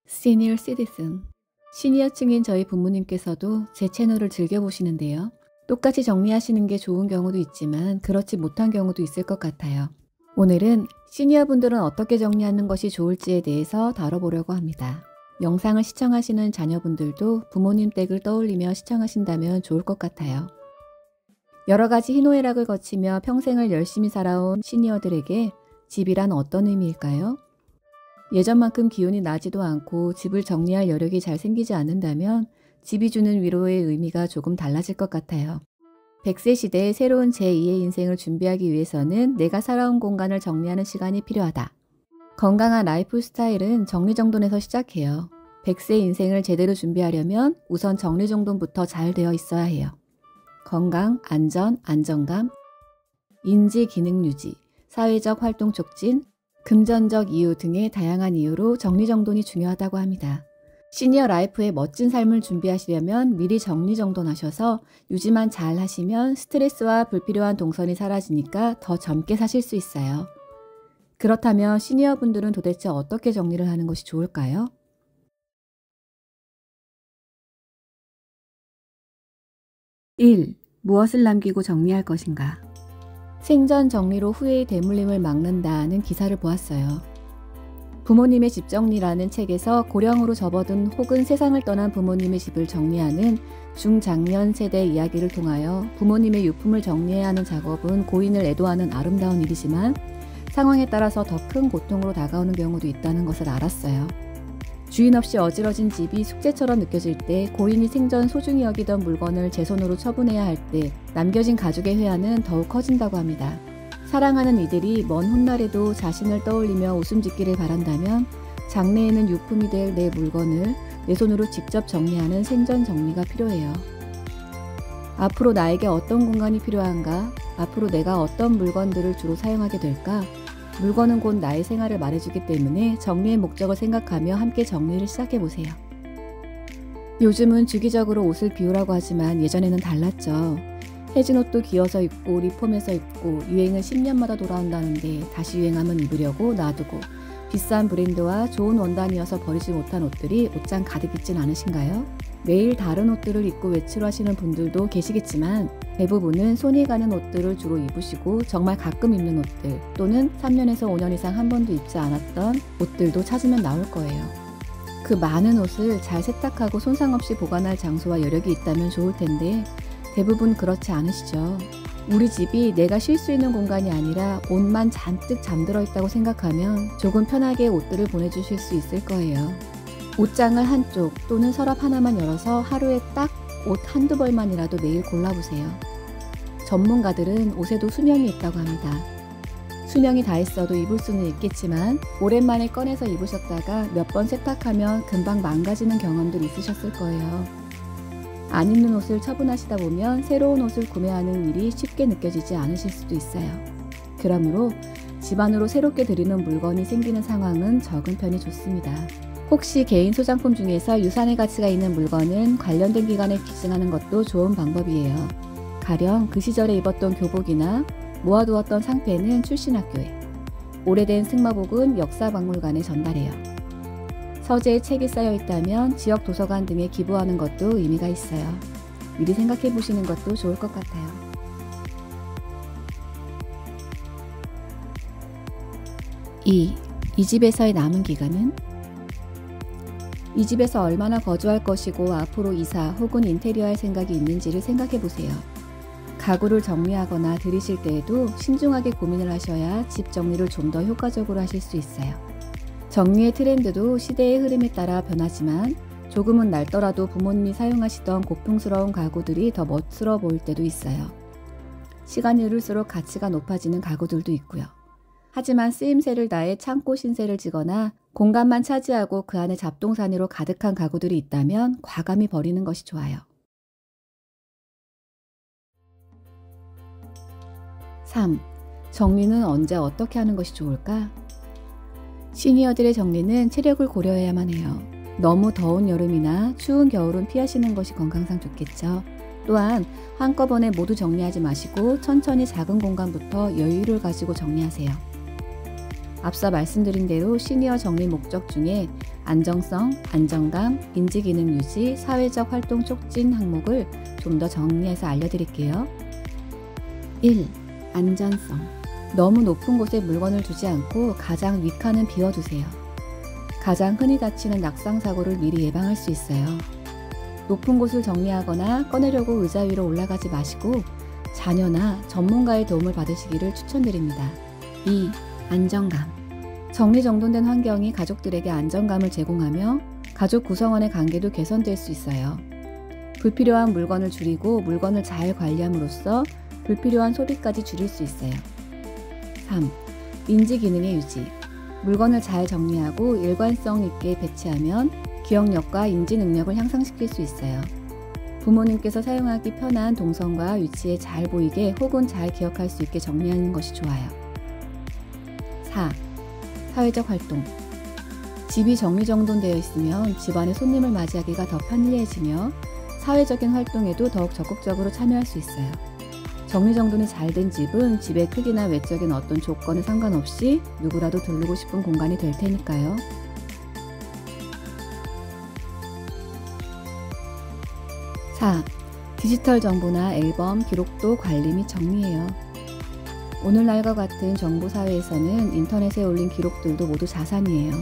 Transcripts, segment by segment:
시니어 시티즌. 시니어층인 저희 부모님께서도 제 채널을 즐겨보시는데요. 똑같이 정리하시는 게 좋은 경우도 있지만 그렇지 못한 경우도 있을 것 같아요. 오늘은 시니어분들은 어떻게 정리하는 것이 좋을지에 대해서 다뤄보려고 합니다. 영상을 시청하시는 자녀분들도 부모님 댁을 떠올리며 시청하신다면 좋을 것 같아요. 여러 가지 희노애락을 거치며 평생을 열심히 살아온 시니어들에게 집이란 어떤 의미일까요? 예전만큼 기운이 나지도 않고 집을 정리할 여력이 잘 생기지 않는다면 집이 주는 위로의 의미가 조금 달라질 것 같아요. 100세 시대의 새로운 제2의 인생을 준비하기 위해서는 내가 살아온 공간을 정리하는 시간이 필요하다. 건강한 라이프 스타일은 정리정돈에서 시작해요. 100세 인생을 제대로 준비하려면 우선 정리정돈부터 잘 되어 있어야 해요. 건강, 안전, 안정감, 인지 기능 유지, 사회적 활동 촉진, 금전적 이유 등의 다양한 이유로 정리정돈이 중요하다고 합니다. 시니어 라이프의 멋진 삶을 준비하시려면 미리 정리정돈하셔서 유지만 잘 하시면 스트레스와 불필요한 동선이 사라지니까 더 젊게 사실 수 있어요. 그렇다면 시니어분들은 도대체 어떻게 정리를 하는 것이 좋을까요? 1. 무엇을 남기고 정리할 것인가? 생전 정리로 후회의 대물림을 막는다는 기사를 보았어요. 부모님의 집 정리라는 책에서 고령으로 접어든 혹은 세상을 떠난 부모님의 집을 정리하는 중장년 세대 이야기를 통하여 부모님의 유품을 정리해야 하는 작업은 고인을 애도하는 아름다운 일이지만 상황에 따라서 더 큰 고통으로 다가오는 경우도 있다는 것을 알았어요. 주인 없이 어지러진 집이 숙제처럼 느껴질 때, 고인이 생전 소중히 여기던 물건을 제 손으로 처분해야 할 때 남겨진 가족의 회한은 더욱 커진다고 합니다. 사랑하는 이들이 먼 훗날에도 자신을 떠올리며 웃음 짓기를 바란다면 장래에는 유품이 될 내 물건을 내 손으로 직접 정리하는 생전 정리가 필요해요. 앞으로 나에게 어떤 공간이 필요한가? 앞으로 내가 어떤 물건들을 주로 사용하게 될까? 물건은 곧 나의 생활을 말해주기 때문에 정리의 목적을 생각하며 함께 정리를 시작해보세요. 요즘은 주기적으로 옷을 비우라고 하지만 예전에는 달랐죠. 해진 옷도 기어서 입고 리폼해서 입고 유행은 10년마다 돌아온다는데 다시 유행하면 입으려고 놔두고 비싼 브랜드와 좋은 원단이어서 버리지 못한 옷들이 옷장 가득 있진 않으신가요? 매일 다른 옷들을 입고 외출하시는 분들도 계시겠지만 대부분은 손이 가는 옷들을 주로 입으시고 정말 가끔 입는 옷들 또는 3년에서 5년 이상 한 번도 입지 않았던 옷들도 찾으면 나올 거예요. 그 많은 옷을 잘 세탁하고 손상 없이 보관할 장소와 여력이 있다면 좋을 텐데 대부분 그렇지 않으시죠. 우리 집이 내가 쉴 수 있는 공간이 아니라 옷만 잔뜩 잠들어 있다고 생각하면 조금 편하게 옷들을 보내주실 수 있을 거예요. 옷장을 한쪽 또는 서랍 하나만 열어서 하루에 딱 옷 한두 벌만이라도 매일 골라보세요. 전문가들은 옷에도 수명이 있다고 합니다. 수명이 다 있어도 입을 수는 있겠지만 오랜만에 꺼내서 입으셨다가 몇 번 세탁하면 금방 망가지는 경험들 있으셨을 거예요. 안 입는 옷을 처분하시다 보면 새로운 옷을 구매하는 일이 쉽게 느껴지지 않으실 수도 있어요. 그러므로 집안으로 새롭게 들이는 물건이 생기는 상황은 적은 편이 좋습니다. 혹시 개인 소장품 중에서 유산의 가치가 있는 물건은 관련된 기관에 기증하는 것도 좋은 방법이에요. 가령 그 시절에 입었던 교복이나 모아두었던 상패는 출신학교에, 오래된 승마복은 역사박물관에 전달해요. 서재에 책이 쌓여 있다면 지역 도서관 등에 기부하는 것도 의미가 있어요. 미리 생각해 보시는 것도 좋을 것 같아요. 2. 이 집에서의 남은 기간은? 이 집에서 얼마나 거주할 것이고 앞으로 이사 혹은 인테리어 할 생각이 있는지를 생각해 보세요. 가구를 정리하거나 들이실 때에도 신중하게 고민을 하셔야 집 정리를 좀 더 효과적으로 하실 수 있어요. 정리의 트렌드도 시대의 흐름에 따라 변하지만 조금은 낡더라도 부모님이 사용하시던 고풍스러운 가구들이 더 멋스러워 보일 때도 있어요. 시간이 흐를수록 가치가 높아지는 가구들도 있고요. 하지만 쓰임새를 다해 창고 신세를 지거나 공간만 차지하고 그 안에 잡동사니로 가득한 가구들이 있다면 과감히 버리는 것이 좋아요. 3. 정리는 언제 어떻게 하는 것이 좋을까? 시니어들의 정리는 체력을 고려해야만 해요. 너무 더운 여름이나 추운 겨울은 피하시는 것이 건강상 좋겠죠. 또한 한꺼번에 모두 정리하지 마시고 천천히 작은 공간부터 여유를 가지고 정리하세요. 앞서 말씀드린 대로 시니어 정리 목적 중에 안정성, 안정감, 인지기능 유지, 사회적 활동 촉진 항목을 좀 더 정리해서 알려드릴게요. 1. 안전성. 너무 높은 곳에 물건을 두지 않고 가장 윗칸은 비워두세요. 가장 흔히 다치는 낙상 사고를 미리 예방할 수 있어요. 높은 곳을 정리하거나 꺼내려고 의자 위로 올라가지 마시고 자녀나 전문가의 도움을 받으시기를 추천드립니다. 2. 안정감. 정리정돈된 환경이 가족들에게 안정감을 제공하며 가족 구성원의 관계도 개선될 수 있어요. 불필요한 물건을 줄이고 물건을 잘 관리함으로써 불필요한 소비까지 줄일 수 있어요. 3. 인지 기능의 유지. 물건을 잘 정리하고 일관성 있게 배치하면 기억력과 인지 능력을 향상시킬 수 있어요. 부모님께서 사용하기 편한 동선과 위치에 잘 보이게 혹은 잘 기억할 수 있게 정리하는 것이 좋아요. 4. 사회적 활동. 집이 정리정돈되어 있으면 집안의 손님을 맞이하기가 더 편리해지며 사회적인 활동에도 더욱 적극적으로 참여할 수 있어요. 정리정돈이 잘 된 집은 집의 크기나 외적인 어떤 조건에 상관없이 누구라도 들르고 싶은 공간이 될 테니까요. 4. 디지털 정보나 앨범, 기록도 관리 및 정리해요. 오늘날과 같은 정보 사회에서는 인터넷에 올린 기록들도 모두 자산이에요.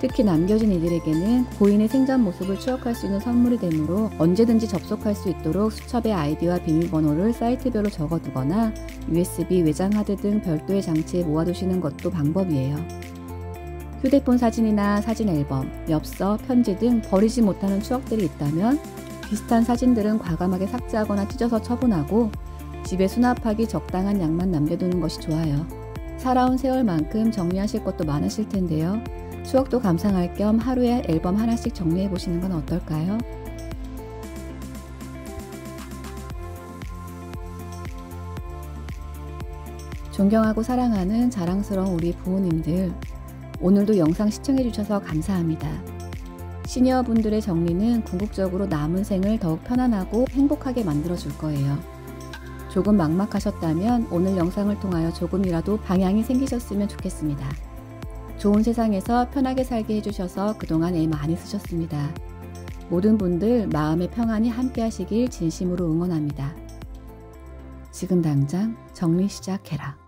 특히 남겨진 이들에게는 고인의 생전 모습을 추억할 수 있는 선물이 되므로 언제든지 접속할 수 있도록 수첩에 아이디와 비밀번호를 사이트별로 적어두거나 USB, 외장 하드 등 별도의 장치에 모아두시는 것도 방법이에요. 휴대폰 사진이나 사진 앨범, 엽서, 편지 등 버리지 못하는 추억들이 있다면 비슷한 사진들은 과감하게 삭제하거나 찢어서 처분하고 집에 수납하기 적당한 양만 남겨두는 것이 좋아요. 살아온 세월만큼 정리하실 것도 많으실 텐데요. 추억도 감상할 겸 하루에 앨범 하나씩 정리해 보시는 건 어떨까요? 존경하고 사랑하는 자랑스러운 우리 부모님들, 오늘도 영상 시청해 주셔서 감사합니다. 시니어분들의 정리는 궁극적으로 남은 생을 더욱 편안하고 행복하게 만들어 줄 거예요. 조금 막막하셨다면 오늘 영상을 통하여 조금이라도 방향이 생기셨으면 좋겠습니다. 좋은 세상에서 편하게 살게 해주셔서 그동안 애 많이 쓰셨습니다. 모든 분들 마음의 평안이 함께 하시길 진심으로 응원합니다. 지금 당장 정리 시작해라.